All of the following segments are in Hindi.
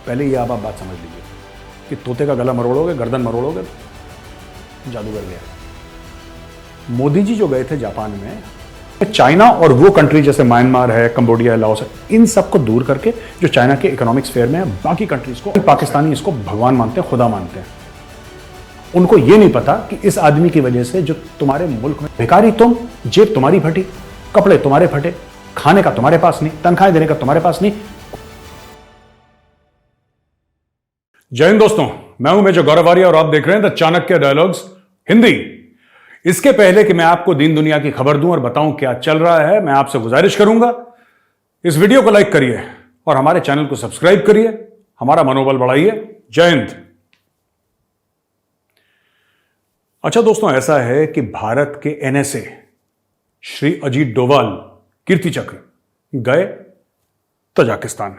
पहले ये आप बात समझ लीजिए कि तोते का गला मरोड़ोगे, गर्दन मरोड़ोगे, जादूगर गया। मोदी जी जो गए थे जापान में, चाइना और वो कंट्री जैसे म्यांमार है, कंबोडिया है, लाओस है, इन सबको दूर करके जो चाइना के इकोनॉमिक स्फीयर में है, बाकी कंट्रीज को, पाकिस्तानी इसको भगवान मानते हैं, खुदा मानते हैं। उनको ये नहीं पता कि इस आदमी की वजह से जो तुम्हारे मुल्क में भिखारी तुम, जेब तुम्हारी फटी, कपड़े तुम्हारे फटे, खाने का तुम्हारे पास नहीं, तनख्वाहें देने का तुम्हारे पास नहीं। जय हिंद दोस्तों, मैं हूं मेजर गौरव आर्य और आप देख रहे हैं द चाणक्य डायलॉग्स हिंदी। इसके पहले कि मैं आपको दीन दुनिया की खबर दूं और बताऊं क्या चल रहा है, मैं आपसे गुजारिश करूंगा इस वीडियो को लाइक करिए और हमारे चैनल को सब्सक्राइब करिए, हमारा मनोबल बढ़ाइए। जय हिंद। अच्छा दोस्तों, ऐसा है कि भारत के एनएसए श्री अजीत डोवाल कीर्ति चक्र गए तजाकिस्तान।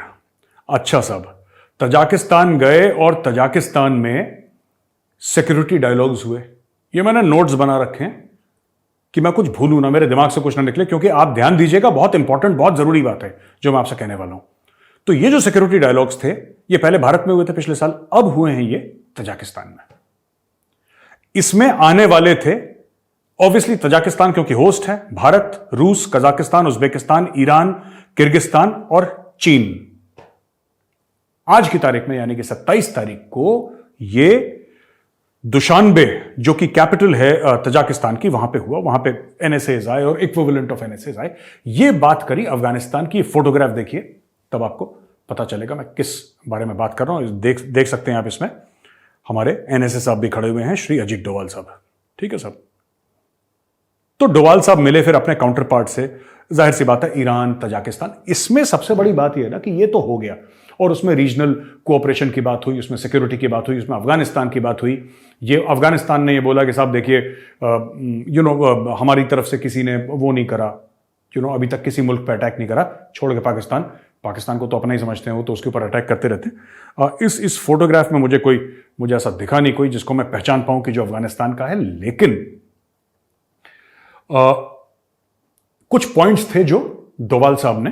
अच्छा साहब, तजाकिस्तान गए और तजाकिस्तान में सिक्योरिटी डायलॉग्स हुए। ये मैंने नोट्स बना रखे हैं कि मैं कुछ भूलूं ना, मेरे दिमाग से कुछ ना निकले, क्योंकि आप ध्यान दीजिएगा, बहुत इंपॉर्टेंट, बहुत जरूरी बात है जो मैं आपसे कहने वाला हूं। तो ये जो सिक्योरिटी डायलॉग्स थे, ये पहले भारत में हुए थे पिछले साल, अब हुए हैं ये तजाकिस्तान में। इसमें आने वाले थे ऑब्वियसली तजाकिस्तान, क्योंकि होस्ट है भारत, रूस, कजाकिस्तान, उज्बेकिस्तान, ईरान, किर्गिस्तान और चीन। आज की तारीख में यानी कि 27 तारीख को ये दुशानबे, जो कि कैपिटल है तजाकिस्तान की, वहां पे हुआ। वहां पे एनएसएज आए और इक्विवेलेंट ऑफ एनएसएज आए। ये बात करी अफगानिस्तान की। फोटोग्राफ देखिए, तब आपको पता चलेगा मैं किस बारे में बात कर रहा हूं। देख सकते हैं आप, इसमें हमारे एनएसए साहब भी खड़े हुए हैं, श्री अजीत डोवाल साहब। ठीक है साहब। तो डोवाल साहब मिले फिर अपने काउंटर पार्ट से। जाहिर सी बात है, ईरान, तजाकिस्तान। इसमें सबसे बड़ी बात यह है ना कि ये तो हो गया, और उसमें रीजनल कोऑपरेशन की बात हुई, उसमें सिक्योरिटी की बात हुई, उसमें अफगानिस्तान की बात हुई। ये अफगानिस्तान ने ये बोला कि साहब देखिए, हमारी तरफ से किसी ने वो नहीं करा, अभी तक किसी मुल्क पर अटैक नहीं करा, छोड़ के पाकिस्तान को तो अपना ही समझते हैं, वो तो उसके ऊपर अटैक करते रहते हैं। इस फोटोग्राफ में मुझे ऐसा दिखा नहीं कोई जिसको मैं पहचान पाऊं कि जो अफगानिस्तान का है, लेकिन कुछ पॉइंट्स थे जो डोवाल साहब ने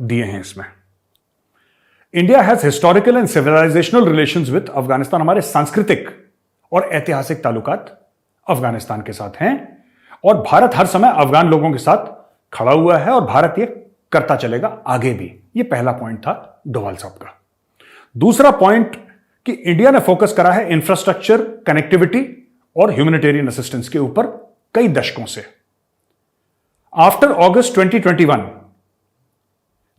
दिए हैं इसमें। India has historical and civilisational relations with Afghanistan. हमारे सांस्कृतिक और ऐतिहासिक ताल्लुकात अफगानिस्तान के साथ हैं, और भारत हर समय अफगान लोगों के साथ खड़ा हुआ है, और भारत ये करता चलेगा आगे भी। ये पहला पॉइंट था डोवाल साहब का। दूसरा पॉइंट कि इंडिया ने फोकस करा है इंफ्रास्ट्रक्चर, कनेक्टिविटी और ह्यूमैनिटेरियन असिस्टेंस के ऊपर कई दशकों से। आफ्टर अगस्त 2021,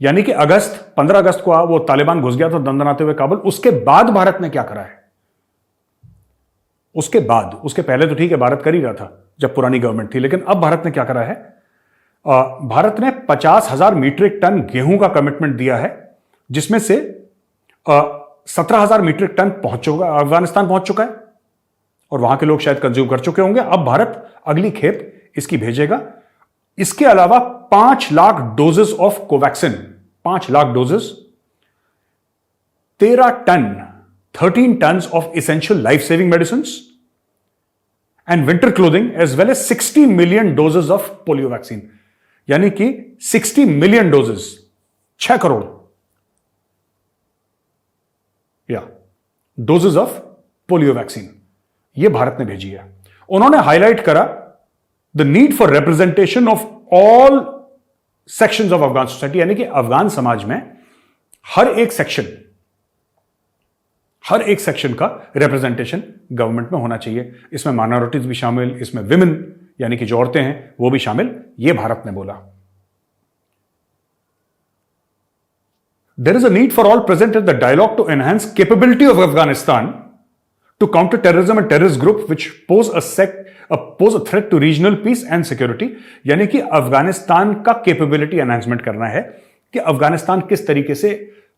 यानी कि 15 अगस्त को वो तालिबान घुस गया था दंदनाते हुए काबुल, उसके बाद भारत ने क्या करा है? उसके पहले तो ठीक है, भारत कर ही रहा था जब पुरानी गवर्नमेंट थी, लेकिन अब भारत ने क्या करा है? भारत ने 50,000 मीट्रिक टन गेहूं का कमिटमेंट दिया है, जिसमें से 17,000 मीट्रिक टन अफगानिस्तान पहुंच चुका है, और वहां के लोग शायद कंज्यूम कर चुके होंगे। अब भारत अगली खेप इसकी भेजेगा। इसके अलावा 5 lakh doses of Covaxin, 5 lakh doses, 13 ton of essential life saving medicine and winter clothing, as well as 60 million doses of polio vaccine. यानी कि 60 million doses, 6 crore doses of polio vaccine, यह भारत ने भेजी है। उन्होंने हाईलाइट करा the need for representation of all sections of Afghan society, यानी कि अफगान समाज में हर एक सेक्शन का रिप्रेजेंटेशन गवर्नमेंट में होना चाहिए। इसमें माइनॉरिटीज भी शामिल, इसमें विमेन यानी कि जो औरतें हैं वो भी शामिल, ये भारत ने बोला। There is a need for all present in the dialogue to enhance capability of Afghanistan to counter terrorism and terrorist group which pose a threat to regional peace and security। यानी कि अफगानिस्तान का कैपेबिलिटी एनहांसमेंट करना है कि अफगानिस्तान किस तरीके से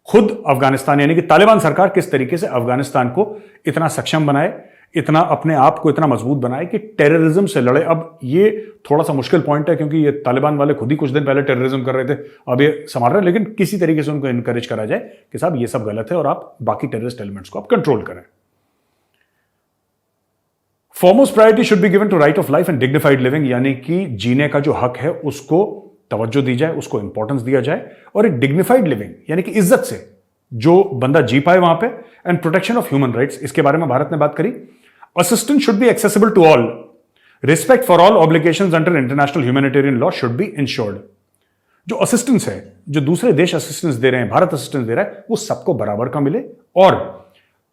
खुद अफगानिस्तान यानी कि तालिबान सरकार किस तरीके से अफगानिस्तान को इतना सक्षम बनाए, इतना अपने आप को इतना मजबूत बनाए कि टेररिज्म से लड़े। अब ये थोड़ा सा मुश्किल पॉइंट है, क्योंकि ये तालिबान वाले खुद ही कुछ दिन पहले टेररिज्म कर रहे थे, अब ये संभाल रहे हैं, लेकिन किसी तरीके से उनको इनकरेज करा जाए कि साहब ये सब गलत है और आप बाकी टेररिस्ट एलिमेंट्स को आप कंट्रोल करें। Foremost priority should be given to right of life and dignified living, यानी कि जीने का जो हक है उसको तवज्जो दी जाए, उसको इंपॉर्टेंस दिया जाए, और एक डिग्निफाइड लिविंग यानी कि इज्जत से जो बंदा जी पाए वहां पे, and protection of human rights, इसके बारे में भारत ने बात करी। Assistance should be accessible to all, respect for all obligations under international humanitarian law should be ensured. जो असिस्टेंस है, जो दूसरे देश असिस्टेंस दे रहे हैं, भारत असिस्टेंस दे रहा है, वो सबको बराबर का मिले, और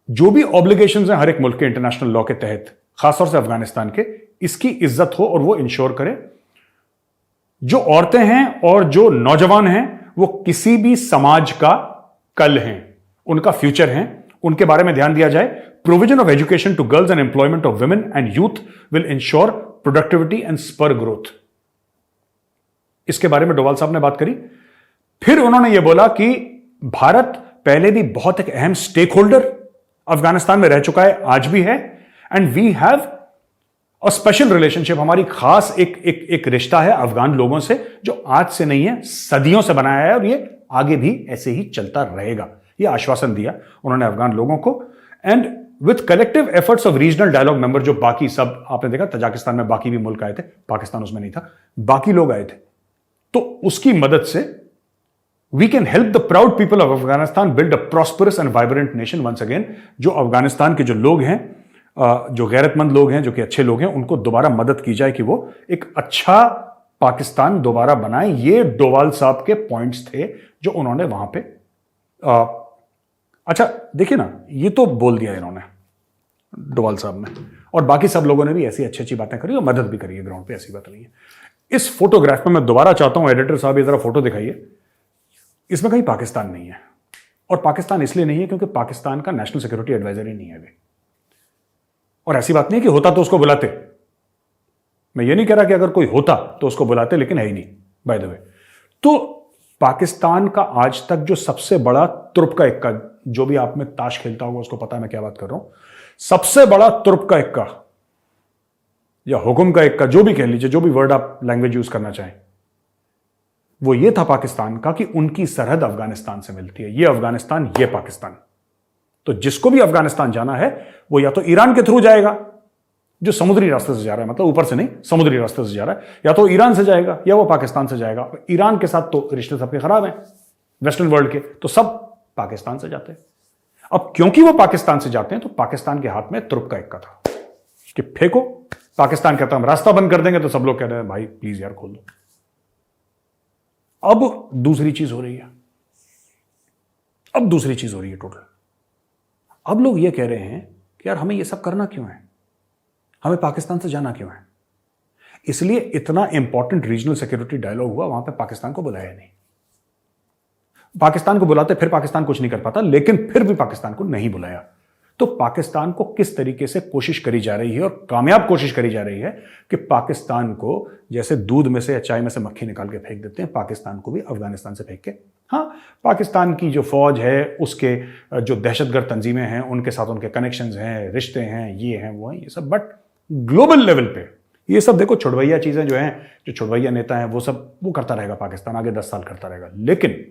जो भी ऑब्लिगेशंस हैं हर एक मुल्क के इंटरनेशनल लॉ के तहत, खासतौर से अफगानिस्तान के, इसकी इज्जत हो और वो इंश्योर करे। जो औरतें हैं और जो नौजवान हैं वो किसी भी समाज का कल हैं, उनका फ्यूचर हैं, उनके बारे में ध्यान दिया जाए। Provision of education to girls and employment of women and youth will ensure productivity and spur growth. इसके बारे में डोवाल साहब ने बात करी। फिर उन्होंने यह बोला कि भारत पहले भी बहुत एक अहम स्टेक होल्डर अफगानिस्तान में रह चुका है, आज भी है, and we have a special relationship. हमारी खास एक रिश्ता है अफगान लोगों से, जो आज से नहीं है, सदियों से बनाया है, और ये आगे भी ऐसे ही चलता रहेगा। ये आश्वासन दिया उन्होंने अफगान लोगों को। And with collective efforts of regional dialogue member, जो बाकी सब आपने देखा तजाकिस्तान में बाकी भी मुल्क आए थे, पाकिस्तान उसमें नहीं था, बाकी लोग आए थे, तो उसकी मदद से we can help the proud people of Afghanistan build a prosperous and vibrant nation once again. जो अफगानिस्तान के जो लोग हैं, जो गैरतमंद लोग हैं, जो कि अच्छे लोग हैं, उनको दोबारा मदद की जाए कि वो एक अच्छा पाकिस्तान दोबारा बनाए। ये डोवाल साहब के पॉइंट्स थे जो उन्होंने वहां पे अच्छा देखिए ना, ये तो बोल दिया इन्होंने डोवाल साहब ने, और बाकी सब लोगों ने भी ऐसी अच्छी अच्छी बातें करी और मदद भी करी है ग्राउंड पे, ऐसी बात नहीं है। इस फोटोग्राफ में मैं दोबारा चाहता हूं एडिटर साहब ये जरा फोटो दिखाइए। इसमें कहीं पाकिस्तान नहीं है, और पाकिस्तान इसलिए नहीं है क्योंकि पाकिस्तान का नेशनल सिक्योरिटी एडवाइजर ही नहीं है अभी। और ऐसी बात नहीं है कि होता तो उसको बुलाते, मैं ये नहीं कह रहा कि अगर कोई होता तो उसको बुलाते, लेकिन है ही नहीं बाय द वे। तो पाकिस्तान का आज तक जो सबसे बड़ा तुर्प का इक्का, जो भी आप में ताश खेलता होगा उसको पता है मैं क्या बात कर रहा हूं, सबसे बड़ा तुर्प का इक्का या हुक्म का इक्का, जो भी कह लीजिए, जो भी वर्ड आप लैंग्वेज यूज करना चाहें, वो ये था पाकिस्तान का कि उनकी सरहद अफगानिस्तान से मिलती है। ये अफगानिस्तान, ये पाकिस्तान। तो जिसको भी अफगानिस्तान जाना है वो या तो ईरान के थ्रू जाएगा, जो समुद्री रास्ते से जा रहा है, मतलब ऊपर से नहीं, समुद्री रास्ते से जा रहा है, या तो ईरान से जाएगा या वो पाकिस्तान से जाएगा। ईरान के साथ तो रिश्ते सबके खराब हैं वेस्टर्न वर्ल्ड के, तो सब पाकिस्तान से जाते हैं। अब क्योंकि वो पाकिस्तान से जाते हैं तो पाकिस्तान के हाथ में तुर्क का इक्का था कि फेंको। पाकिस्तान कहता हम रास्ता बंद कर देंगे, तो सब लोग कह रहे हैं भाई प्लीज यार खोल दो। अब दूसरी चीज हो रही है, अब दूसरी चीज हो रही है टोटल। अब लोग ये कह रहे हैं कि यार हमें ये सब करना क्यों है, हमें पाकिस्तान से जाना क्यों है। इसलिए इतना इंपॉर्टेंट रीजनल सिक्योरिटी डायलॉग हुआ, वहां पे पाकिस्तान को बुलाया नहीं। पाकिस्तान को बुलाते फिर पाकिस्तान कुछ नहीं कर पाता, लेकिन फिर भी पाकिस्तान को नहीं बुलाया। तो पाकिस्तान को किस तरीके से कोशिश करी जा रही है, और कामयाब कोशिश करी जा रही है, कि पाकिस्तान को जैसे दूध में से या चाय में से मक्खी निकाल के फेंक देते हैं, पाकिस्तान को भी अफगानिस्तान से फेंक के। हाँ, पाकिस्तान की जो फौज है, उसके जो दहशतगर्द तंजीमें हैं, उनके साथ उनके कनेक्शंस हैं, रिश्ते हैं, ये हैं वो हैं, ये सब, बट ग्लोबल लेवल पे ये सब देखो छुड़वैया चीजें जो हैं, जो छुड़वैया नेता हैं, वो सब वो करता रहेगा पाकिस्तान, आगे 10 साल करता रहेगा। लेकिन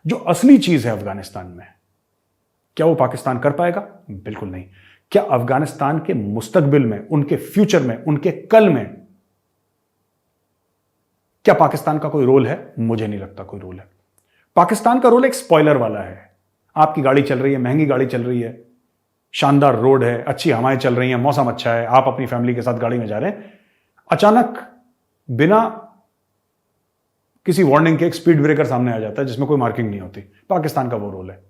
जो असली चीज है अफगानिस्तान में, क्या वो पाकिस्तान कर पाएगा? बिल्कुल नहीं। क्या अफगानिस्तान के मुस्तकबिल में, उनके फ्यूचर में, उनके कल में क्या पाकिस्तान का कोई रोल है? मुझे नहीं लगता कोई रोल है। पाकिस्तान का रोल एक स्पॉइलर वाला है। आपकी गाड़ी चल रही है, महंगी गाड़ी चल रही है, शानदार रोड है, अच्छी हवाएं चल रही हैं, मौसम अच्छा है, आप अपनी फैमिली के साथ गाड़ी में जा रहे हैं, अचानक बिना किसी वार्निंग के एक स्पीड ब्रेकर सामने आ जाता है जिसमें कोई मार्किंग नहीं होती। पाकिस्तान का वो रोल है।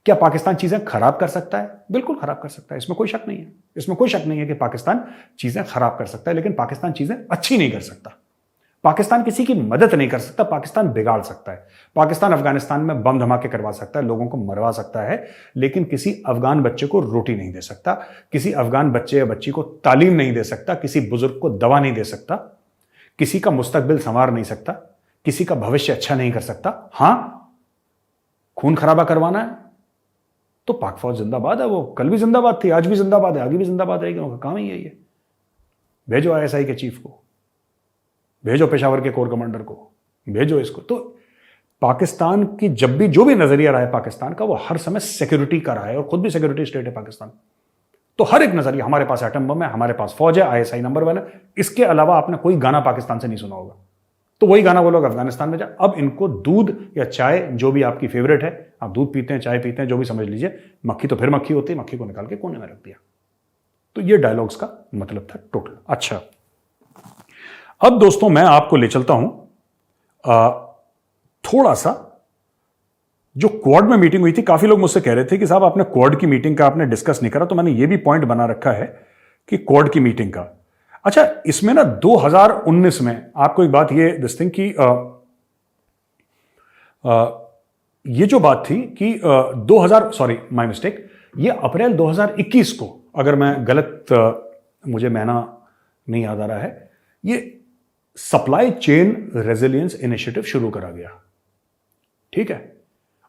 क्या पाकिस्तान चीजें खराब कर सकता है? बिल्कुल खराब कर सकता है, इसमें कोई शक नहीं है। इसमें कोई शक नहीं है कि पाकिस्तान चीजें खराब कर सकता है, लेकिन पाकिस्तान चीजें अच्छी नहीं कर सकता। पाकिस्तान किसी की मदद नहीं कर सकता, पाकिस्तान बिगाड़ सकता है। पाकिस्तान अफगानिस्तान में बम धमाके करवा सकता है, लोगों को मरवा सकता है, लेकिन किसी अफगान बच्चे को रोटी नहीं दे सकता, किसी अफगान बच्चे या बच्ची को तालीम नहीं दे सकता, किसी बुजुर्ग को दवा नहीं दे सकता, किसी का मुस्तकबिल संवार नहीं सकता, किसी का भविष्य अच्छा नहीं कर सकता। हां, खून खराबा करवाना है तो पाक फौज जिंदाबाद है, वो कल भी जिंदाबाद थी, आज भी जिंदाबाद है, आगे भी जिंदाबाद रहेगी, उनका काम ही यही है। भेजो आईएसआई के चीफ को, भेजो पेशावर के कोर कमांडर को, भेजो इसको। तो पाकिस्तान की जब भी जो भी नजरिया रहा है पाकिस्तान का, वो हर समय सिक्योरिटी का रहा है, और खुद भी सिक्योरिटी स्टेट है पाकिस्तान। तो हर एक नजरिया, हमारे पास एटम बम है, हमारे पास फौज है, आईएसआई नंबर 1 है। इसके अलावा आपने कोई गाना पाकिस्तान से नहीं सुना होगा, तो वही गाना बोलोगे अफगानिस्तान में जा। अब इनको दूध या चाय, जो भी आपकी फेवरेट है, आप दूध पीते हैं, चाय पीते हैं, जो भी समझ लीजिए, मक्खी तो फिर मक्खी होती है, मक्खी को निकाल के कोने में रख दिया। तो ये डायलॉग्स का मतलब था टोटल। अच्छा, अब दोस्तों मैं आपको ले चलता हूं थोड़ा सा, जो क्वाड में मीटिंग हुई थी। काफी लोग मुझसे कह रहे थे कि साहब आपने क्वाड की मीटिंग का आपने डिस्कस नहीं करा, तो मैंने ये भी पॉइंट बना रखा है कि क्वाड की मीटिंग का। अच्छा, इसमें ना 2019 में आपको एक बात ये दिस थिंग कि ये जो बात थी कि 2000 सॉरी माय मिस्टेक, ये अप्रैल 2021 को, अगर मैं गलत मुझे महीना नहीं याद आ रहा है, ये सप्लाई चेन रेजिलियंस इनिशिएटिव शुरू करा गया। ठीक है,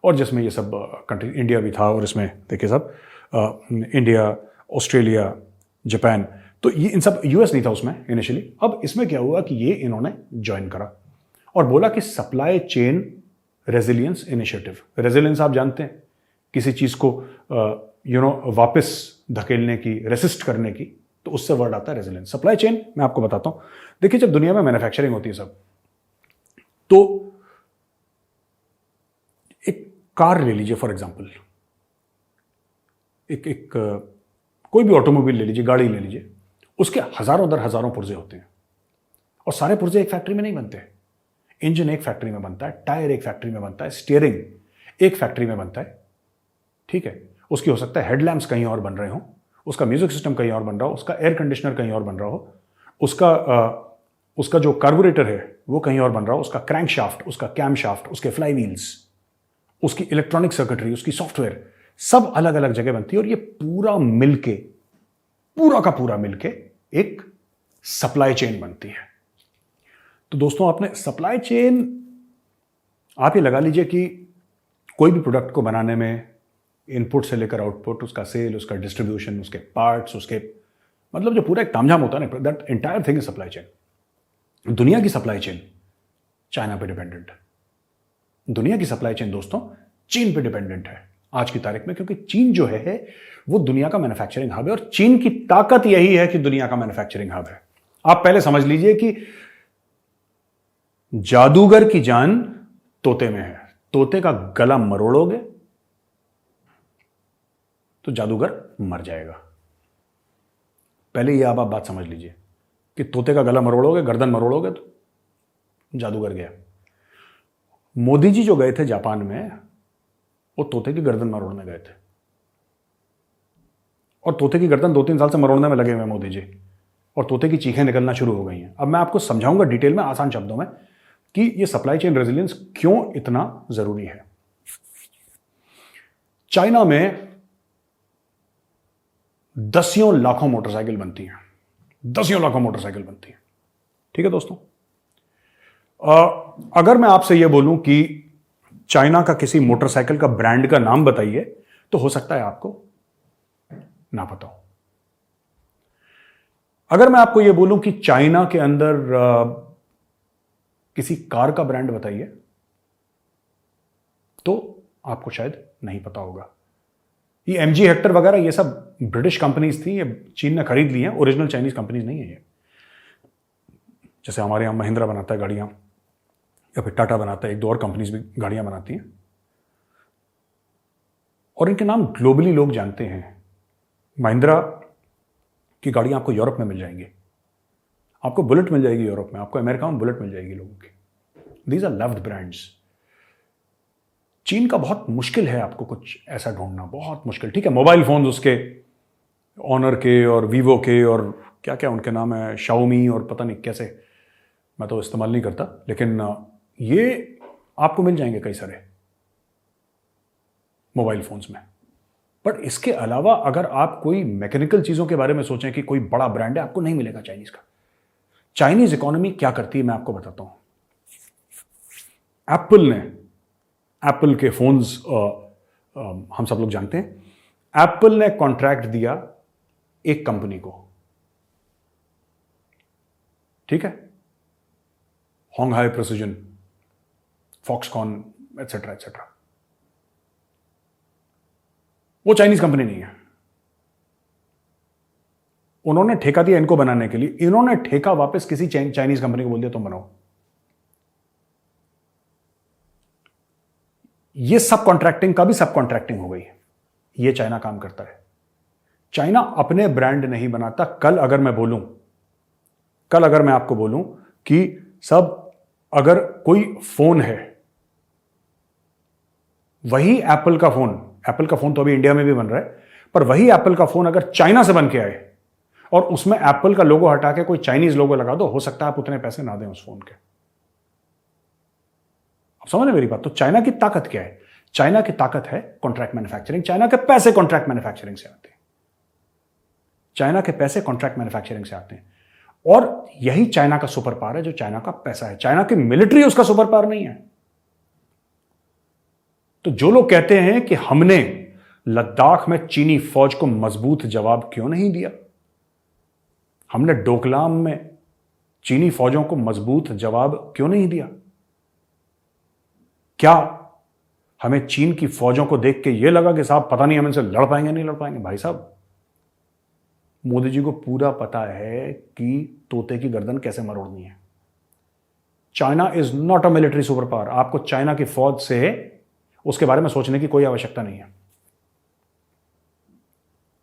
और जिसमें ये सब कंट्री, इंडिया भी था, और इसमें देखिए सब इंडिया, ऑस्ट्रेलिया, जापान, तो ये इन सब, यूएस नहीं था उसमें इनिशियली। अब इसमें क्या हुआ कि ये इन्होंने ज्वाइन करा और बोला कि supply chain resilience initiative. Resilience आप जानते हैं, किसी चीज को वापस धकेलने की, रेसिस्ट करने की, तो उससे वर्ड आता है रेजिलियंस। सप्लाई चेन मैं आपको बताता हूं। देखिए, जब दुनिया में मैन्युफैक्चरिंग होती है सब, तो एक कार ले लीजिए फॉर एग्जांपल, एक कोई भी ऑटोमोबाइल ले लीजिए, गाड़ी ले लीजिए, उसके हजारों दर हजारों पुर्जे होते हैं, और सारे पुर्जे एक फैक्ट्री में नहीं बनते। इंजन एक फैक्ट्री में बनता है, टायर एक फैक्ट्री में बनता है, स्टीयरिंग एक फैक्ट्री में बनता है। ठीक है, उसकी हो सकता है हेडलैम्प्स कहीं और बन रहे हो, उसका म्यूजिक सिस्टम कहीं और बन रहा हो, उसका एयर कंडीशनर कहीं और बन रहा हो, उसका जो कार्बोरेटर है वो कहीं और बन रहा हो, उसका क्रैंक शाफ्ट, उसका कैम शाफ्ट, उसके फ्लाई व्हील्स, उसकी इलेक्ट्रॉनिक सर्किटरी, उसकी सॉफ्टवेयर, सब अलग अलग जगह बनती है। और ये पूरा मिलके, पूरा का पूरा मिलके एक सप्लाई चेन बनती है। तो दोस्तों, आपने सप्लाई चेन, आप ये लगा लीजिए कि कोई भी प्रोडक्ट को बनाने में इनपुट से लेकर आउटपुट, उसका सेल, उसका डिस्ट्रीब्यूशन, उसके पार्ट्स, उसके मतलब जो पूरा एक तामझाम होता है ना, that entire thing is supply chain. दुनिया की सप्लाई चेन चाइना पे डिपेंडेंट है। दुनिया की सप्लाई चेन दोस्तों चीन पे डिपेंडेंट है आज की तारीख में, क्योंकि चीन जो है वो दुनिया का मैन्युफैक्चरिंग हब है, और चीन की ताकत यही है कि दुनिया का मैन्युफैक्चरिंग हब है। आप पहले समझ लीजिए कि जादूगर की जान तोते में है। तोते का गला मरोड़ोगे तो जादूगर मर जाएगा। पहले ये आप बात समझ लीजिए कि तोते का गला मरोड़ोगे, गर्दन मरोड़ोगे तो जादूगर गया। मोदी जी जो गए थे जापान में, वो तोते की गर्दन मरोड़ने गए थे, और तोते की गर्दन 2-3 साल से मरोड़ने में लगे हुए मोदी जी, और तोते की चीखें निकलना शुरू हो गई हैं। अब मैं आपको समझाऊंगा डिटेल में, आसान शब्दों में, कि ये सप्लाई चेन रेजिलियंस क्यों इतना जरूरी है। चाइना में दसियों लाखों मोटरसाइकिल बनती हैं, दसियों लाखों मोटरसाइकिल बनती हैं। ठीक है दोस्तों, अगर मैं आपसे यह बोलूं कि चाइना का किसी मोटरसाइकिल का ब्रांड का नाम बताइए, तो हो सकता है आपको ना पता हो। अगर मैं आपको यह बोलूं कि चाइना के अंदर किसी कार का ब्रांड बताइए, तो आपको शायद नहीं पता होगा। ये एमजी हेक्टर वगैरह ये सब ब्रिटिश कंपनीज थी, ये चीन ने खरीद ली हैं, ओरिजिनल चाइनीज कंपनीज नहीं है ये। जैसे हमारे यहां महिंद्रा बनाता है गाड़ियां, या फिर टाटा बनाता है, एक दो और कंपनीज भी गाड़ियां बनाती हैं, और इनके नाम ग्लोबली लोग जानते हैं। महिंद्रा की गाड़ियां आपको यूरोप में मिल जाएंगी, आपको बुलेट मिल जाएगी यूरोप में, आपको अमेरिका में बुलेट मिल जाएगी लोगों की। These are loved brands. चीन का बहुत मुश्किल है आपको कुछ ऐसा ढूंढना, बहुत मुश्किल। ठीक है, मोबाइल फोन उसके ऑनर के और वीवो के और क्या क्या उनके नाम है, शाओमी और पता नहीं कैसे, मैं तो इस्तेमाल नहीं करता, लेकिन ये आपको मिल जाएंगे कई सारे मोबाइल फोन्स में। बट इसके अलावा अगर आप कोई मैकेनिकल चीजों के बारे में सोचें कि कोई बड़ा ब्रांड है, आपको नहीं मिलेगा चाइनीज का। चाइनीज इकोनॉमी क्या करती है मैं आपको बताता हूं। एप्पल के फोन्स हम सब लोग जानते हैं। एप्पल ने कॉन्ट्रैक्ट दिया एक कंपनी को, ठीक है, होंगहाई प्रिसिजन, फॉक्सकॉन एटसेट्रा एटसेट्रा। वो चाइनीज कंपनी नहीं है। उन्होंने ठेका दिया इनको बनाने के लिए, इन्होंने ठेका वापस किसी चाइनीज कंपनी को बोल दिया तुम बनाओ। ये सब कॉन्ट्रैक्टिंग का भी सब कॉन्ट्रैक्टिंग हो गई। ये चाइना काम करता है। चाइना अपने ब्रांड नहीं बनाता। कल अगर मैं आपको बोलूं कि सब अगर कोई फोन है, वही एप्पल का फोन तो अभी इंडिया में भी बन रहा है, पर वही एप्पल का फोन अगर चाइना से बन के आए और उसमें एप्पल का लोगो हटा के कोई चाइनीज लोगो लगा दो, हो सकता है आप उतने पैसे ना दें उस फोन के। आप समझ मेरी बात? तो चाइना की ताकत क्या है? चाइना की ताकत है कॉन्ट्रैक्ट मैन्युफैक्चरिंग। चाइना के पैसे कॉन्ट्रैक्ट मैन्युफैक्चरिंग से आते हैं। चाइना के पैसे कॉन्ट्रैक्ट मैन्युफैक्चरिंग से आते हैं, और यही चाइना का सुपर पावर है, जो चाइना का पैसा है। चाइना की मिलिट्री उसका सुपर पावर नहीं है। तो जो लोग कहते हैं कि हमने लद्दाख में चीनी फौज को मजबूत जवाब क्यों नहीं दिया, हमने डोकलाम में चीनी फौजों को मजबूत जवाब क्यों नहीं दिया, क्या हमें चीन की फौजों को देख के यह लगा कि साहब पता नहीं हम इनसे लड़ पाएंगे नहीं लड़ पाएंगे? भाई साहब, मोदी जी को पूरा पता है कि तोते की गर्दन कैसे मरोड़नी है। China is not a military super power. आपको चाइना की फौज से उसके बारे में सोचने की कोई आवश्यकता नहीं है।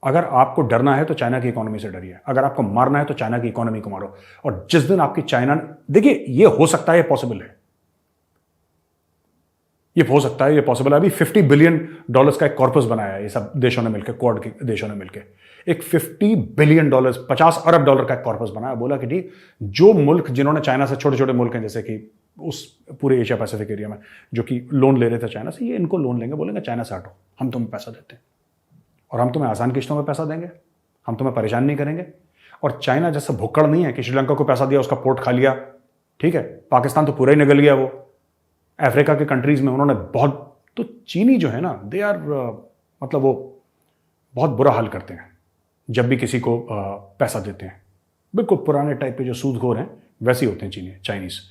अगर आपको डरना है तो चाइना की इकोनॉमी से डरिए। अगर आपको मारना है तो चाइना की इकोनॉमी को मारो। और जिस दिन आपकी चाइना, देखिए ये हो सकता है, ये पॉसिबल है, ये हो सकता है, ये पॉसिबल है। अभी $50 बिलियन का एक कॉर्पस बनाया है ये सब देशों ने मिलकर, क्वाड के देशों ने मिलकर एक $50 बिलियन, $50 अरब का एक कॉर्पस बनाया। बोला कि ठीक, जो मुल्क जिन्होंने चाइना से, छोटे छोटे मुल्क हैं जैसे कि उस पूरे एशिया पैसिफिक एरिया में जो कि लोन ले रहे थे चाइना से, ये इनको लोन लेंगे, बोलेंगे चाइना से हटो, हम तुम्हें पैसा देते हैं और हम तुम्हें आसान किश्तों में पैसा देंगे, हम तुम्हें परेशान नहीं करेंगे। और चाइना जैसे भुक्कड़ नहीं है कि श्रीलंका को पैसा दिया, उसका पोर्ट खा लिया, ठीक है, पाकिस्तान तो पूरा ही निगल गया। वो अफ्रीका के कंट्रीज में उन्होंने बहुत, तो चीनी जो है ना, दे आर मतलब वो बहुत बुरा हाल करते हैं जब भी किसी को पैसा देते हैं। बिल्कुल पुराने टाइप के जो सूदखोर हैं वैसे ही होते हैं चाइनीज।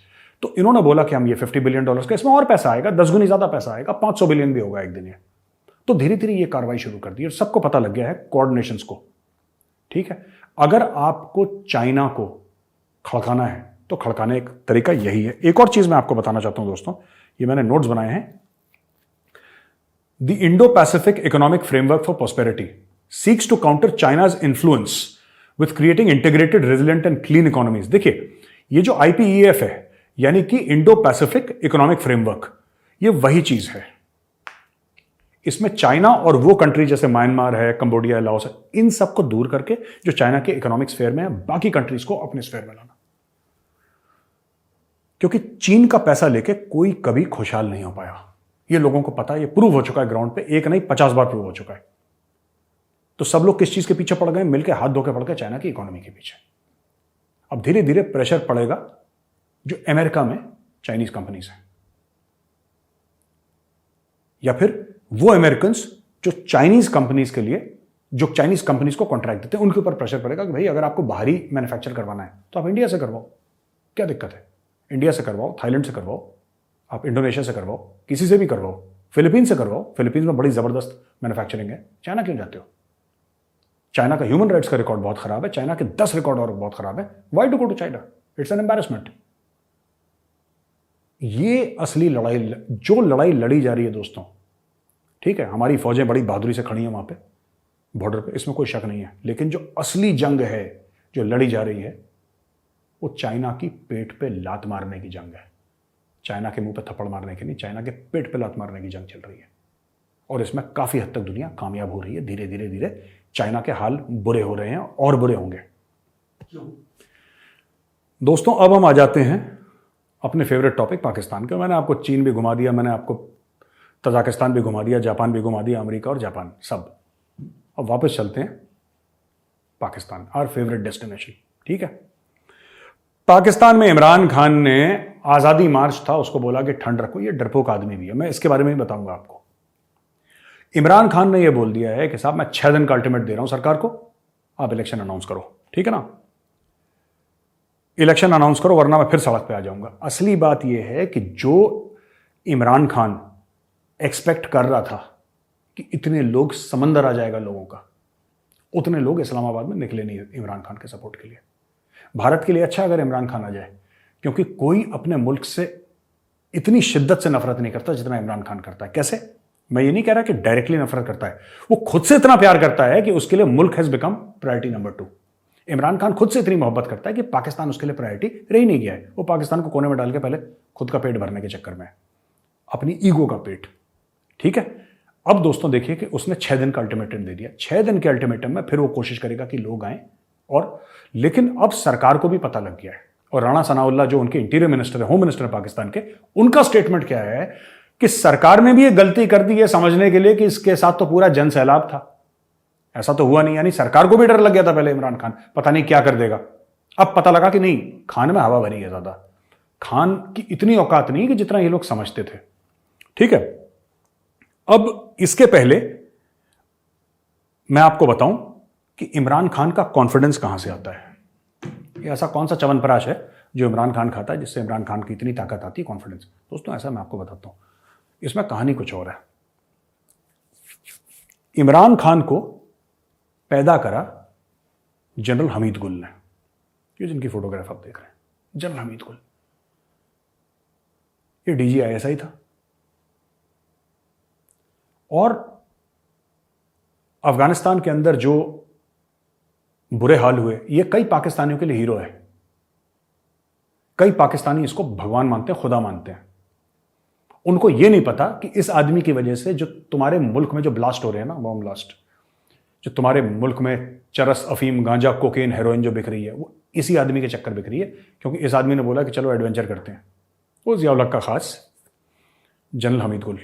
तो इन्होंने बोला कि हम ये $50 बिलियन का, इसमें और पैसा आएगा, 10 गुनी ज्यादा पैसा आएगा, 500 बिलियन भी होगा एक दिन ये। तो धीरे धीरे ये कार्रवाई शुरू कर दी और सबको पता लग गया है, कोऑर्डिनेशंस को, ठीक है। अगर आपको चाइना को खड़काना है तो खड़काने एक तरीका यही है। एक और चीज मैं आपको बताना चाहता हूं दोस्तों, ये मैंने नोट्स बनाए हैं। The Indo Pacific economic framework for prosperity seeks to counter China's influence with creating integrated, resilient and clean economies. देखिए, ये जो IPEF है, यानी कि इंडो पैसिफिक इकोनॉमिक फ्रेमवर्क, ये वही चीज है। इसमें चाइना और वो कंट्री जैसे म्यांमार है, कंबोडिया है, लाओस है, इन सबको दूर करके जो चाइना के इकोनॉमिक स्फीयर में है, बाकी कंट्रीज को अपने स्फीयर में लाना। क्योंकि चीन का पैसा लेके कोई कभी खुशहाल नहीं हो पाया, ये लोगों को पता है, ये प्रूव हो चुका है ग्राउंड पे, एक नहीं 50 बार प्रूव हो चुका है। तो सब लोग किस चीज के पीछे पड़ गए? मिलकर हाथ धो के पड़ गए चाइना की इकोनॉमी के पीछे। अब धीरे धीरे प्रेशर पड़ेगा जो अमेरिका में चाइनीज कंपनीज हैं, या फिर वो अमेरिकन जो चाइनीज कंपनीज के लिए, जो चाइनीज कंपनीज को कॉन्ट्रैक्ट देते हैं, उनके ऊपर प्रेशर पड़ेगा कि भाई अगर आपको बाहरी मैन्युफैक्चर करवाना है तो आप इंडिया से करवाओ, क्या दिक्कत है? इंडिया से करवाओ, थाईलैंड से करवाओ, आप इंडोनेशिया से करवाओ, किसी से भी करवाओ, फिलीपीन से करवाओ। फिलीपींस में बड़ी जबरदस्त मैन्युफैक्चरिंग है, चाइना क्यों जाते हो? चाइना का ह्यूमन राइट्स का रिकॉर्ड बहुत खराब है, चाइना के 10 रिकॉर्ड और बहुत खराब है। Why to go to China? It's an embarrassment. ये असली लड़ाई, जो लड़ाई लड़ी जा रही है दोस्तों, ठीक है, हमारी फौजें बड़ी बहादुरी से खड़ी हैं वहां पे बॉर्डर पे, इसमें कोई शक नहीं है, लेकिन जो असली जंग है जो लड़ी जा रही है, वो चाइना की पेट पे लात मारने की जंग है। चाइना के मुंह पे थप्पड़ मारने की नहीं, चाइना के पेट पे लात मारने की जंग चल रही है। और इसमें काफी हद तक दुनिया कामयाब हो रही है। धीरे धीरे धीरे चाइना के हाल बुरे हो रहे हैं और बुरे होंगे। दोस्तों, अब हम आ जाते हैं अपने फेवरेट टॉपिक पाकिस्तान के। मैंने आपको चीन भी घुमा दिया, मैंने आपको तजाकिस्तान भी घुमा दिया, जापान भी घुमा दिया, अमेरिका और जापान सब। अब वापस चलते हैं पाकिस्तान, आवर फेवरेट डेस्टिनेशन, ठीक है। पाकिस्तान में इमरान खान ने आजादी मार्च था, उसको बोला कि ठंड रखो। ये डरपोक आदमी भी है, मैं इसके बारे में ही बताऊंगा आपको। इमरान खान ने यह बोल दिया है कि साहब मैं 6 दिन का अल्टीमेट दे रहा हूं सरकार को, आप इलेक्शन अनाउंस करो, ठीक है ना, इलेक्शन अनाउंस करो वरना मैं फिर सड़क पे आ जाऊंगा। असली बात यह है कि जो इमरान खान एक्सपेक्ट कर रहा था कि इतने लोग, समंदर आ जाएगा लोगों का, उतने लोग इस्लामाबाद में निकले नहीं इमरान खान के सपोर्ट के लिए। भारत के लिए अच्छा अगर इमरान खान आ जाए, क्योंकि कोई अपने मुल्क से इतनी शिद्दत से नफरत नहीं करता जितना इमरान खान करता है। कैसे? मैं ये नहीं कह रहा कि डायरेक्टली नफरत करता है, वो खुद से इतना प्यार करता है कि उसके लिए मुल्क has become priority number 2। Imran Khan खुद से इतनी मोहब्बत करता है कि पाकिस्तान उसके लिए प्रायोरिटी रह ही नहीं गया है। वो पाकिस्तान को कोने में डाल के पहले खुद का पेट भरने के चक्कर में, अपनी ईगो का पेट। ठीक है, अब दोस्तों देखिए कि उसने 6 दिन का अल्टीमेटम दे दिया। 6 दिन के अल्टीमेटम में फिर वो कोशिश करेगा कि लोग आए, और लेकिन अब सरकार को भी पता लग गया है, और राणा सनाउल्लाह जो उनके इंटीरियर मिनिस्टर है, होम मिनिस्टर है पाकिस्तान के, उनका स्टेटमेंट क्या है कि सरकार ने भी ये गलती कर दी है समझने के लिए कि इसके साथ तो पूरा जन सैलाब था, ऐसा तो हुआ नहीं। यानी सरकार को भी डर लग गया था पहले इमरान खान, पता नहीं क्या कर देगा। अब पता लगा कि नहीं, खान में हवा भरी है ज्यादा, खान की इतनी औकात नहीं कि जितना ये लोग समझते थे। ठीक है, अब इसके पहले मैं आपको बताऊं कि इमरान खान का कॉन्फिडेंस कहां से आता है। ये ऐसा कौन सा च्यवनप्राश है जो इमरान खान खाता है जिससे इमरान खान की इतनी ताकत आती है, कॉन्फिडेंस। दोस्तों ऐसा मैं आपको बताता हूं, इसमें कहानी कुछ और है। इमरान खान को पैदा करा जनरल हमीद गुल ने, ये जिनकी फोटोग्राफ आप देख रहे हैं, जनरल हमीद गुल, ये डीजी आईएसआई था, और अफगानिस्तान के अंदर जो बुरे हाल हुए, ये कई पाकिस्तानियों के लिए हीरो है। कई पाकिस्तानी इसको भगवान मानते हैं, खुदा मानते हैं। उनको यह नहीं पता कि इस आदमी की वजह से जो तुम्हारे मुल्क में जो ब्लास्ट हो रहे हैं ना, बॉम्ब ब्लास्ट, जो तुम्हारे मुल्क में चरस, अफीम, गांजा, कोकेन, हेरोइन जो बिक रही है, वो इसी आदमी के चक्कर बिक रही है, क्योंकि इस आदमी ने बोला कि चलो एडवेंचर करते हैं। वो ज़िया उल हक का खास जनरल हमीद गुल,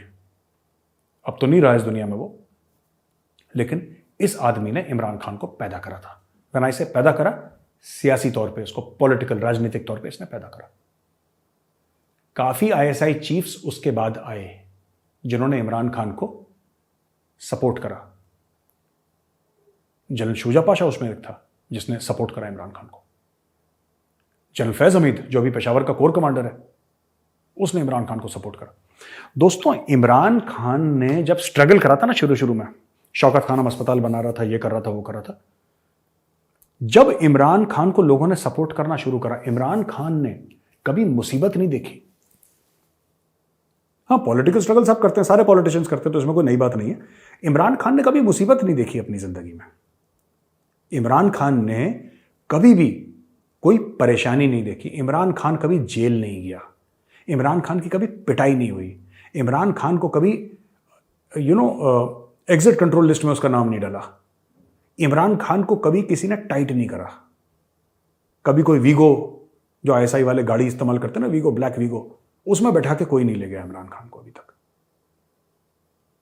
अब तो नहीं रहा इस दुनिया में वो, लेकिन इस आदमी ने इमरान खान को पैदा करा था। बनाई से पैदा करा, सियासी तौर पे इसको, पॉलिटिकल, राजनीतिक तौर पे इसने पैदा करा। काफी आईएसआई चीफ्स उसके बाद आए जिन्होंने इमरान खान को सपोर्ट करा। जनरल शुजा पाशा उसमें एक था जिसने सपोर्ट करा इमरान खान को। जनरल फैज हमीद जो अभी पेशावर का कोर कमांडर है, उसने इमरान खान को सपोर्ट करा। दोस्तों इमरान खान ने जब स्ट्रगल करा था ना शुरू में, शौकत खानम अस्पताल बना रहा था, ये कर रहा था, वो कर रहा था, जब इमरान खान को लोगों ने सपोर्ट करना शुरू करा, इमरान खान ने कभी मुसीबत नहीं देखी। हाँ, पॉलिटिकल स्ट्रगल सब करते हैं, सारे पॉलिटिशियंस करते हैं, तो इसमें कोई नई बात नहीं है। इमरान खान ने कभी मुसीबत नहीं देखी अपनी जिंदगी में। इमरान खान ने कभी भी कोई परेशानी नहीं देखी। इमरान खान कभी जेल नहीं गया। इमरान खान की कभी पिटाई नहीं हुई। इमरान खान को कभी एग्जिट कंट्रोल लिस्ट में उसका नाम नहीं डाला। इमरान खान को कभी किसी ने टाइट नहीं करा। कभी कोई वीगो, जो आईएसआई वाले गाड़ी इस्तेमाल करते हैं ना, वीगो, ब्लैक वीगो, उसमें बैठा के कोई नहीं ले गया इमरान खान को अभी तक।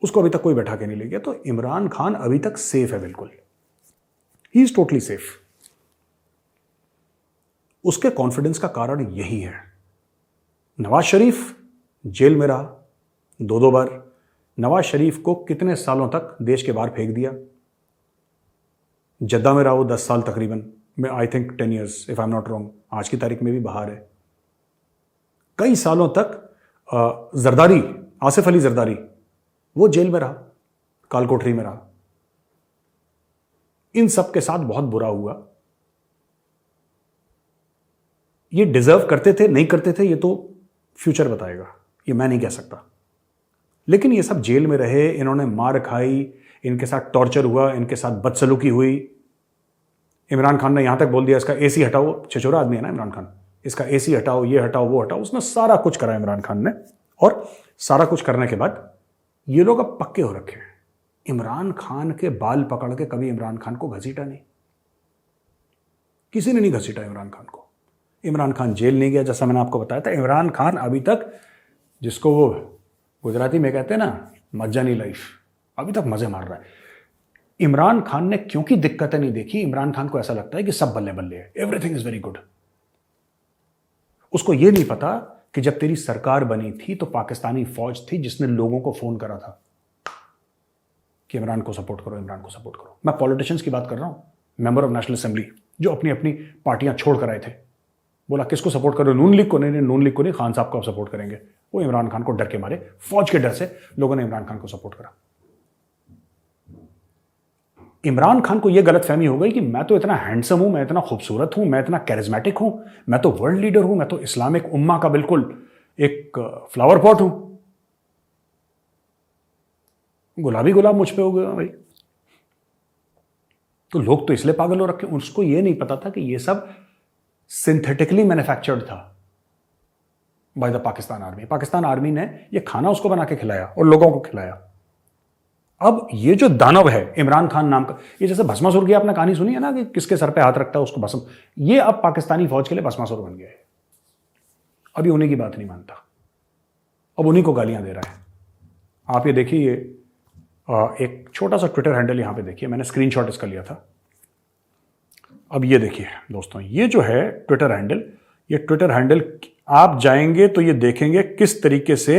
उसको अभी तक कोई बैठा के नहीं ले गया। तो इमरान खान अभी तक सेफ है, बिल्कुल, ही इज टोटली सेफ। उसके कॉन्फिडेंस का कारण यही है। नवाज शरीफ जेल में रहा 2 बार। नवाज शरीफ को कितने सालों तक देश के बाहर फेंक दिया। जद्दा में रहा वो 10 साल तकरीबन, मैं I think 10 years if I am not wrong. आज की तारीख में भी बाहर है। कई सालों तक जरदारी, आसिफ अली जरदारी, वो जेल में रहा, कालकोठरी में रहा। इन सब के साथ बहुत बुरा हुआ। ये डिजर्व करते थे, नहीं करते थे, ये तो फ्यूचर बताएगा, ये मैं नहीं कह सकता। लेकिन ये सब जेल में रहे, इन्होंने मार खाई, इनके साथ टॉर्चर हुआ, इनके साथ बदसलूकी हुई। इमरान खान ने यहां तक बोल दिया इसका एसी हटाओ, छिछोरा आदमी है ना इमरान खान, इसका एसी हटाओ, ये हटाओ, वो हटाओ। उसने सारा कुछ करा इमरान खान ने, और सारा कुछ करने के बाद ये लोग अब पक्के हो रखे हैं। इमरान खान के बाल पकड़ के कभी इमरान खान को घसीटा नहीं, किसी ने नहीं घसीटा इमरान खान को। इमरान खान जेल नहीं गया, जैसा मैंने आपको बताया था। इमरान खान अभी तक, जिसको वो गुजराती में कहते हैं ना, मजानी लाइफ, अभी तक मजे मार रहा है। इमरान खान ने क्योंकि दिक्कतें नहीं देखी, इमरान खान को ऐसा लगता है कि सब बल्ले बल्ले है, एवरीथिंग इज वेरी गुड। उसको यह नहीं पता कि जब तेरी सरकार बनी थी तो पाकिस्तानी फौज थी जिसने लोगों को फोन करा था कि इमरान को सपोर्ट करो, इमरान को सपोर्ट करो। मैं पॉलिटिशियंस की बात कर रहा हूं, मेंबर ऑफ नेशनल असेंबली जो अपनी अपनी पार्टियां छोड़ कर आए थे। बोला किसको सपोर्ट करो, नून लीग को नहीं, नून लीग को नहीं, खान साहब को सपोर्ट करेंगे। वो इमरान खान को डर के मारे, फौज के डर से लोगों ने इमरान खान को सपोर्ट करा। इमरान खान को यह गलतफहमी हो गई कि मैं तो इतना हैंडसम हूं, मैं इतना खूबसूरत हूं, मैं इतना कैरिज्मेटिक हूं, मैं तो वर्ल्ड लीडर हूं, मैं तो इस्लामिक उम्मा का बिल्कुल एक फ्लावर पॉट हूं, गुलाबी गुलाब मुझ पे हो गया भाई। तो लोग तो इसलिए पागल हो रखे, उसको यह नहीं पता था कि यह सब सिंथेटिकली मैन्युफैक्चर्ड था by the Pakistan army. Pakistan army ने यह खाना उसको बना के खिलाया और लोगों को खिलाया। अब ये जो दानव है इमरान खान नाम का, ये जैसे भस्मासुर की आपने कहानी सुनी है ना कि किसके सर पे हाथ रखता है उसको भस्म, ये अब पाकिस्तानी फौज के लिए भस्मासुर बन गया है। अभी उन्हीं की बात नहीं मानता, अब उन्हीं को गालियां दे रहा है। आप ये देखिए, एक छोटा सा ट्विटर हैंडल यहां पे देखिए, मैंने स्क्रीनशॉट इसका लिया था। अब ये देखिए दोस्तों, ये जो है ट्विटर हैंडल, ये ट्विटर हैंडल आप जाएंगे तो ये देखेंगे किस तरीके से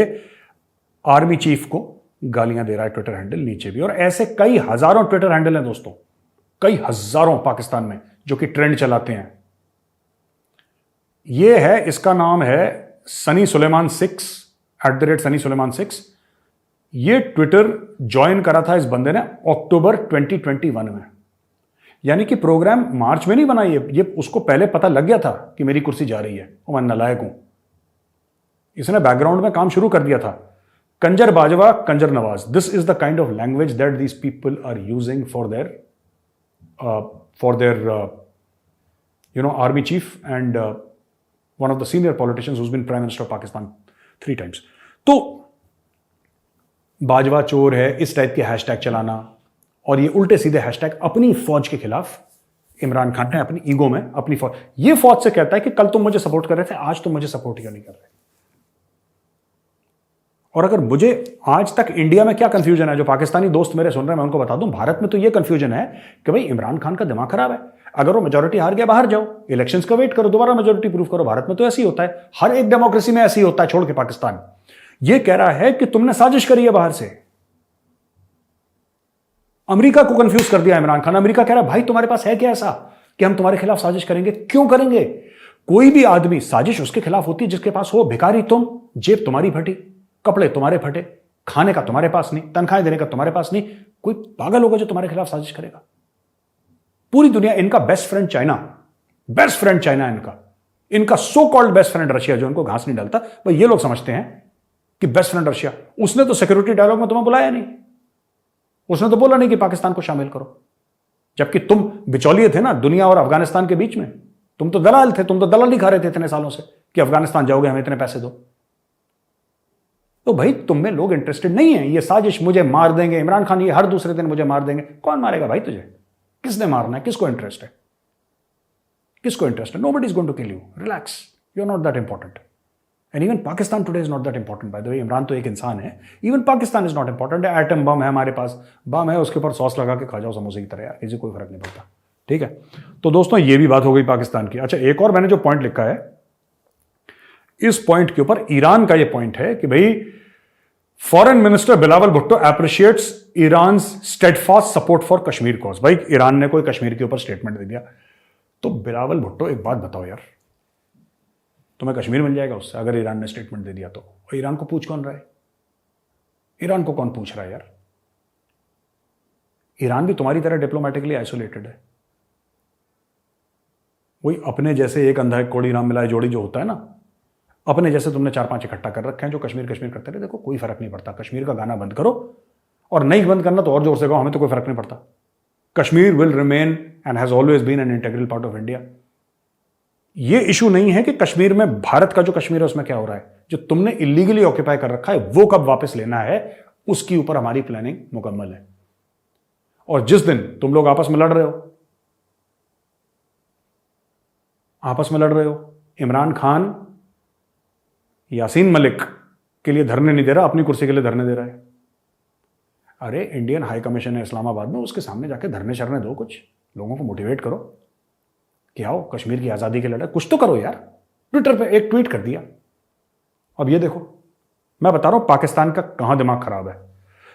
आर्मी चीफ को गालियां दे रहा है ट्विटर हैंडल, नीचे भी। और ऐसे कई हजारों ट्विटर हैंडल हैं दोस्तों, कई हजारों पाकिस्तान में जो कि ट्रेंड चलाते हैं। ये है, इसका नाम है सनी सुलेमान 6 @सनी सुलेमान 6। ये ट्विटर ज्वाइन करा था इस बंदे ने अक्टूबर 2021 में, यानी कि प्रोग्राम मार्च में नहीं बना। ये उसको पहले पता लग गया था कि मेरी कुर्सी जा रही है और मैं नालायक हूं। इसने बैकग्राउंड में काम शुरू कर दिया था। कंजर बाजवा, कंजर Nawaz, this is the kind of language that these people are using for their army chief and one of the senior politicians who's been prime minister of Pakistan 3 times। तो बाजवा चोर है, इस टाइप के हैशटैग चलाना, और ये उल्टे सीधे हैशटैग अपनी फौज के खिलाफ इमरान खान ने अपनी ईगो में अपनी फौज, ये फौज से कहता है कि कल तुम मुझे सपोर्ट कर रहे थे, आज तुम मुझे सपोर्ट क्यों नहीं कर रहे। और अगर मुझे आज तक इंडिया में क्या कंफ्यूजन है, जो पाकिस्तानी दोस्त मेरे सुन रहे हैं मैं उनको बता दूं, भारत में तो ये कंफ्यूजन है कि भाई इमरान खान का दिमाग खराब है, अगर वो मेजोरिटी हार गया बाहर जाओ, इलेक्शंस का वेट करो, दोबारा मेजोरिटी प्रूव करो। भारत में तो ऐसे ही होता है, हर एक डेमोक्रेसी में ऐसे ही होता है, छोड़ के पाकिस्तान। ये कह रहा है कि तुमने साजिश करी है बाहर से, अमेरिका को कंफ्यूज कर दिया इमरान खान। अमेरिका कह रहा है भाई तुम्हारे पास है क्या ऐसा कि हम तुम्हारे खिलाफ साजिश करेंगे? क्यों करेंगे? कोई भी आदमी, साजिश उसके खिलाफ होती है जिसके पास हो। भिखारी तुम, जेब तुम्हारी फटी, कपड़े तुम्हारे फटे, खाने का तुम्हारे पास नहीं, तनख्वाहें देने का तुम्हारे पास नहीं, कोई पागल होगा जो तुम्हारे खिलाफ साजिश करेगा। पूरी दुनिया, इनका best friend China, best friend China, इनका so called best friend Russia, जो उनको घास नहीं डालता, भाई ये लोग समझते हैं कि बेस्ट फ्रेंड रशिया। उसने तो सिक्योरिटी डायलॉग में तुम्हें बुलाया नहीं, उसने तो बोला नहीं कि पाकिस्तान को शामिल करो, जबकि तुम बिचौलिए थे ना दुनिया और अफगानिस्तान के बीच में। तुम तो दलाल थे, तुम तो दलाली खा रहे थे इतने सालों से कि अफगानिस्तान जाओगे, हमें इतने पैसे दो। तो भाई तुम में लोग इंटरेस्टेड नहीं है। ये साजिश, मुझे मार देंगे इमरान खान, ये हर दूसरे दिन मुझे मार देंगे। कौन मारेगा भाई तुझे? किसने मारना है? किसको इंटरेस्ट है? किसको इंटरेस्ट है? Nobody is going to kill you, relax, you are not that important. And even Pakistan today is not that important by the way. Imran तो एक इंसान है, even Pakistan is not important. Atom bomb है हमारे पास, बम है, उसके ऊपर सॉस लगा के खा जाओ समोसे की तरह, यार किसी कोई फर्क नहीं पड़ता। ठीक है, तो दोस्तों ये भी बात हो गई पाकिस्तान की। अच्छा, एक और मैंने जो पॉइंट लिखा है, इस पॉइंट के ऊपर ईरान का ये पॉइंट है कि भाई foreign minister Bilawal Bhutto appreciates Iran steadfast support for Kashmir cause. भाई ईरान ने कोई कश्मीर के ऊपर स्टेटमेंट दे दिया तो बिलावल भुट्टो एक बात बताओ यार, तुम्हें कश्मीर मिल जाएगा उससे अगर ईरान ने स्टेटमेंट दे दिया तो? और ईरान को पूछ कौन रहा है? ईरान को कौन पूछ रहा है यार? ईरान भी तुम्हारी तरह डिप्लोमेटिकली आइसोलेटेड है। वही अपने जैसे एक अंधा कोड़ी राम मिलाए जोड़ी जो होता है ना, अपने जैसे तुमने 4-5 इकट्ठा कर रखे हैं जो कश्मीर कश्मीर करते रहे। देखो कोई फर्क नहीं पड़ता, कश्मीर का गाना बंद करो, और नहीं बंद करना तो और जोर से कहो, हमें तो कोई फर्क नहीं पड़ता। Kashmir will remain and has always been an integral part of India. ये इशू नहीं है कि कश्मीर में, भारत का जो कश्मीर है उसमें क्या हो रहा है, जो तुमने इलीगली ऑक्यूपाई कर रखा है वो कब वापस लेना है, उसके ऊपर हमारी प्लानिंग मुकम्मल है। और जिस दिन तुम लोग आपस में लड़ रहे हो, इमरान खान यासीन मलिक के लिए धरने नहीं दे रहा, अपनी कुर्सी के लिए धरने दे रहा है। अरे इंडियन हाई कमीशन है इस्लामाबाद में, उसके सामने जाके धरने शरने दो, कुछ लोगों को मोटिवेट करो कि आओ कश्मीर की आज़ादी के लड़ाई, कुछ तो करो यार। ट्विटर पे एक ट्वीट कर दिया। अब ये देखो, मैं बता रहा हूं पाकिस्तान का कहां दिमाग खराब है।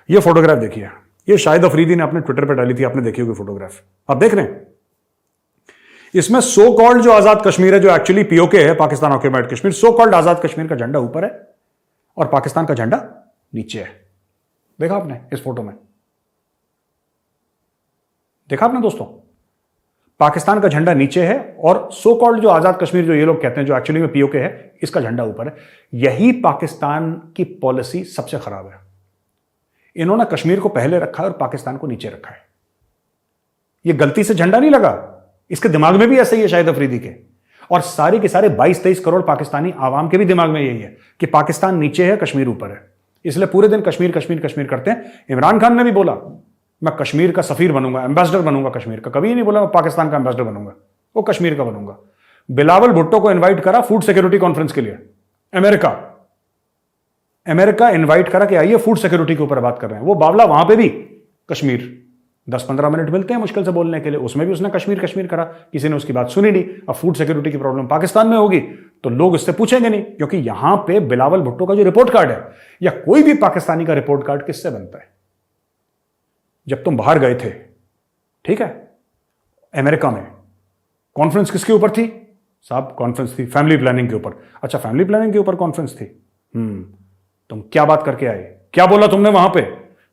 ये फोटोग्राफ देखिए, ये शाहिद अफरीदी ने अपने ट्विटर पे डाली थी, आपने देखी होगी फोटोग्राफ, आप देख रहे हैं। इसमें सो कॉल्ड जो आजाद कश्मीर है, जो एक्चुअली पीओके है, Pakistan occupied Kashmir, so called Azad Kashmir का झंडा ऊपर है और पाकिस्तान का झंडा नीचे है। देखा आपने इस फोटो में? देखा आपने दोस्तों? पाकिस्तान का झंडा नीचे है और सो कॉल्ड जो आजाद कश्मीर जो ये लोग कहते हैं, जो एक्चुअली में पीओके है, इसका झंडा ऊपर है। यही पाकिस्तान की पॉलिसी सबसे खराब है। इन्होंने कश्मीर को पहले रखा है और पाकिस्तान को नीचे रखा है। ये गलती से झंडा नहीं लगा, इसके दिमाग में भी ऐसा ही है शाहिद अफरीदी के, और सारे के सारे 22-23 करोड़ पाकिस्तानी आवाम के भी दिमाग में यही है कि पाकिस्तान नीचे है, कश्मीर ऊपर है। इसलिए पूरे दिन कश्मीर कश्मीर कश्मीर करते हैं। इमरान खान ने भी बोला मैं कश्मीर का सफीर बनूंगा, एम्बेसडर बनूंगा कश्मीर का। कभी नहीं बोला मैं पाकिस्तान का एम्बेसडर बनूंगा, वो कश्मीर का बनूंगा। बिलावल भुट्टो को इनवाइट करा फूड सिक्योरिटी कॉन्फ्रेंस के लिए, अमेरिका इनवाइट करा कि आइए फूड सिक्योरिटी के ऊपर बात कर रहे हैं। वो बावला वहां पे भी कश्मीर 10-15 मिनट मिलते हैं मुश्किल से बोलने के लिए, उसमें भी उसने कश्मीर कश्मीर करा, किसी ने उसकी बात सुनी नहीं। अब फूड सिक्योरिटी की प्रॉब्लम पाकिस्तान में होगी तो लोग इससे पूछेंगे नहीं, क्योंकि यहां पे बिलावल भुट्टो का जो रिपोर्ट कार्ड है या कोई भी पाकिस्तानी का रिपोर्ट कार्ड किससे बनता है? जब तुम बाहर गए थे, ठीक है, अमेरिका में कॉन्फ्रेंस किसके ऊपर थी साहब? कॉन्फ्रेंस थी फैमिली प्लानिंग के ऊपर। अच्छा, फैमिली प्लानिंग के ऊपर कॉन्फ्रेंस थी। तुम क्या बात करके आए? क्या बोला तुमने वहां पे?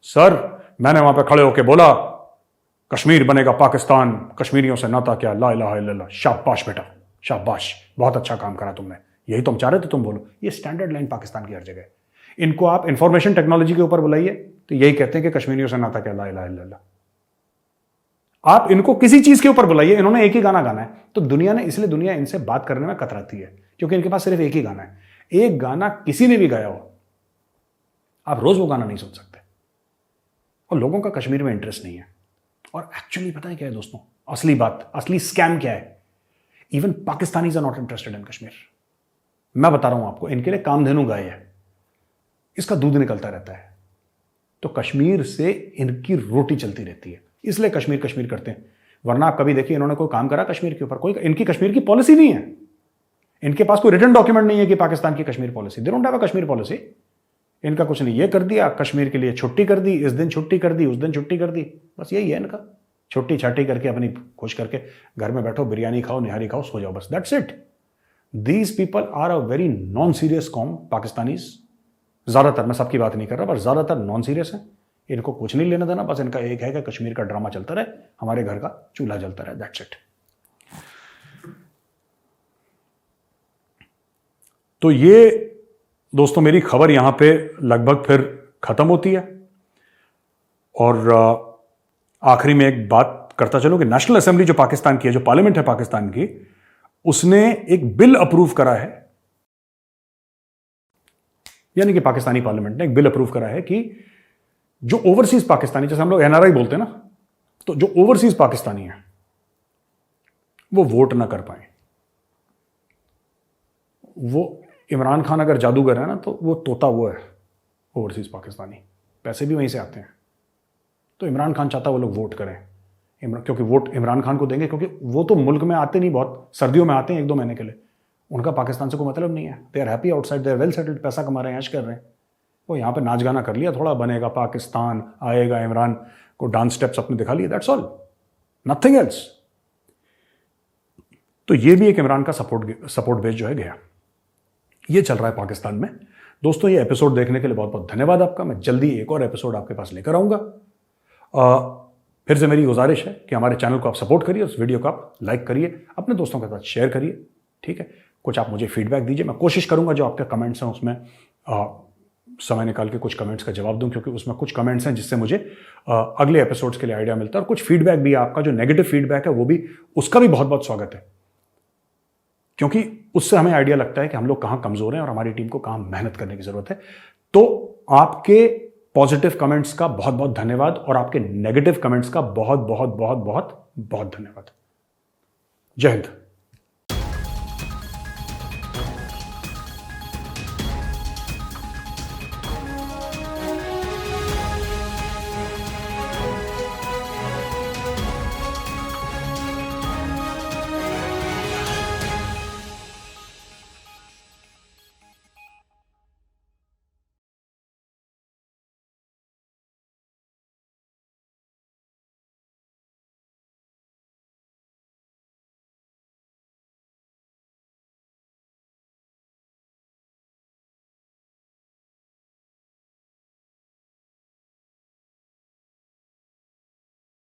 सर मैंने वहां पे खड़े होके बोला कश्मीर बनेगा पाकिस्तान, कश्मीरियों से नाता क्या, ला इलाहा इल्लल्लाह। शाबाश बेटा, शाबाश, बहुत अच्छा काम करा तुमने, यही तुम चाह रहे थे, तुम बोलो। ये स्टैंडर्ड लाइन पाकिस्तान की हर जगह। इनको आप इंफॉर्मेशन टेक्नोलॉजी के ऊपर बुलाइए तो यही कहते हैं कि कश्मीरियों से नाता क्या, ला इलाहा इल्लल्लाह। आप इनको किसी चीज के ऊपर बुलाइए, इन्होंने एक ही गाना गाना है, तो दुनिया ने, इसलिए दुनिया इनसे बात करने में कतराती है, क्योंकि इनके पास सिर्फ एक ही गाना है। एक गाना किसी ने भी गाया हो, आप रोज वो गाना नहीं सुन सकते। और लोगों का कश्मीर में इंटरेस्ट नहीं है। और एक्चुअली पता है क्या है दोस्तों, असली बात, असली स्कैम क्या है? Even Pakistanis are not interested in Kashmir. मैं बता रहा हूं आपको, इनके लिए कामधेनु गाय है, इसका दूध निकलता रहता है, तो कश्मीर से इनकी रोटी चलती रहती है, इसलिए कश्मीर कश्मीर करते हैं। वरना आप कभी देखिए इन्होंने कोई काम करा कश्मीर के ऊपर? कोई, इनकी कश्मीर की पॉलिसी नहीं है, इनके पास कोई रिटन डॉक्यूमेंट नहीं है कि पाकिस्तान की Kashmir policy. They don't have a Kashmir policy. इनका कुछ नहीं, ये कर दिया, कश्मीर के लिए छुट्टी कर दी, इस दिन छुट्टी कर दी, उस दिन छुट्टी कर दी, बस यही है इनका। छुट्टी छाटी करके अपनी खुश करके घर में बैठो, बिरयानी खाओ, निहारी खाओ, सो जाओ, बस that's it. These people are a very non serious कॉम, पाकिस्तानीज ज्यादातर, मैं सबकी बात नहीं कर रहा, पर ज्यादातर नॉन सीरियस है। इनको कुछ नहीं लेना देना, बस इनका एक है कि कश्मीर का ड्रामा चलता रहे, हमारे घर का चूल्हा जलता रहे, दैट्स इट। तो ये दोस्तों मेरी खबर यहां पे लगभग फिर खत्म होती है। और आखिरी में एक बात करता चलूं कि नेशनल असेंबली जो पाकिस्तान की है, जो पार्लियामेंट है पाकिस्तान की, उसने एक बिल अप्रूव करा है, यानी कि पाकिस्तानी पार्लियामेंट ने एक बिल अप्रूव करा है कि जो ओवरसीज पाकिस्तानी, जैसे हम लोग एनआरआई बोलते हैं ना, तो जो ओवरसीज पाकिस्तानी है वो वोट ना कर पाए। वो इमरान खान अगर जादूगर है ना, तो वो तोता वो है ओवरसीज पाकिस्तानी, पैसे भी वहीं से आते हैं। तो इमरान खान चाहता वो लोग वोट करें, क्योंकि वोट इमरान खान को देंगे, क्योंकि वो तो मुल्क में आते नहीं, बहुत सर्दियों में आते हैं 1-2 महीने के लिए, उनका पाकिस्तान से कोई मतलब नहीं है। They are happy outside, they are well settled, पैसा कमा रहे हैं, ऐश कर रहे हैं। वो यहाँ पे नाच गाना कर लिया, थोड़ा बनेगा पाकिस्तान, आएगा इमरान को डांस स्टेप्स अपने दिखा लिए, दैट्स ऑल, नथिंग एल्स। तो ये भी एक इमरान का सपोर्ट बेस जो है गया। ये चल रहा है पाकिस्तान में। दोस्तों ये एपिसोड देखने के लिए बहुत बहुत धन्यवाद आपका। मैं जल्दी एक और एपिसोड आपके पास लेकर आऊंगा। फिर से मेरी गुजारिश है कि हमारे चैनल को आप सपोर्ट करिए, उस वीडियो को आप लाइक करिए, अपने दोस्तों के साथ शेयर करिए, ठीक है। कुछ आप मुझे फीडबैक दीजिए, मैं कोशिश करूंगा जो आपके कमेंट्स हैं उसमें समय निकाल के कुछ कमेंट्स का जवाब दूं, क्योंकि उसमें कुछ कमेंट्स हैं जिससे मुझे अगले एपिसोड्स के लिए आइडिया मिलता है। और कुछ फीडबैक भी है आपका, जो नेगेटिव फीडबैक है वो भी, उसका भी बहुत बहुत स्वागत है, क्योंकि उससे हमें आइडिया लगता है कि हम लोग कहां कमजोर हैं और हमारी टीम को कहां मेहनत करने की जरूरत है। तो आपके पॉजिटिव कमेंट्स का बहुत बहुत धन्यवाद, और आपके नेगेटिव कमेंट्स का बहुत बहुत बहुत बहुत बहुत धन्यवाद। जय हिंद।